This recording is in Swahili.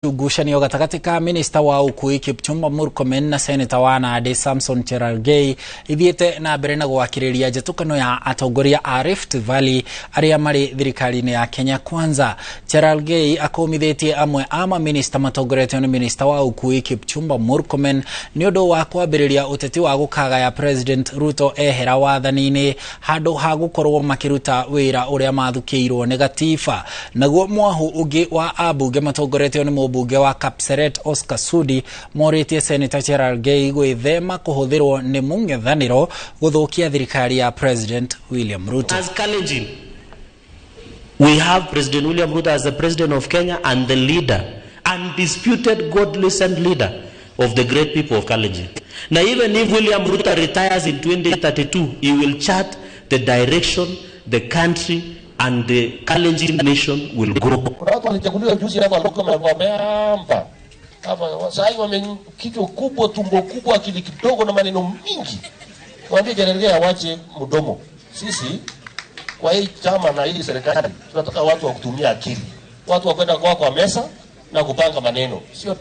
Ngucanio gatagatĩ ka minista wa ukui Kipchumba Murkomen na seneta wa Nandi Sen Cherargei ithiĩte na mbere na gwakĩrĩria njatũkano ya atongoria a R.Valley arĩa marĩ thirikari-inĩ ya Kenya Kwanza. Cherargei akomithĩtie amwe a maminista matongoretio nĩ minista wa ukui Kipchumba Murkomen nĩ ũndũ wa kwambĩrĩria ũteti wa gũkagaya President Ruto ehera wathani-inĩ handũ ha gũkorwo makĩruta wĩra ũrĩa mathukĩirwo nĩ gatiba. Naguo mwahu ũngĩ wa ambunge matongoretio nĩ bunge wa Kapseret Oscar Sudi morĩtie Senator Cherargei gwĩthema kũhũthĩrwo nĩ mũng'ethanĩro gũthũkia thirikari ya President William Ruto. As Kalenjin, we have President William Ruto as the President of Kenya and the leader, undisputed God-listened leader of the great people of Kalenjin. Now even if William Ruto retires in 2032, he will chart the direction the country and the Kalenjin nation will grow. Watu walichaguliwa juzi hapa wameamba. Hapa sasa kichwa kubwa, tumbo kubwa, akili kidogo na maneno mingi. Waambie Cherargei awache mdomo. Sisi kwa hii chama na hii serikali tunataka watu wa kutumia akili. Watu wa kwenda kwa meza na kupanga maneno. Sio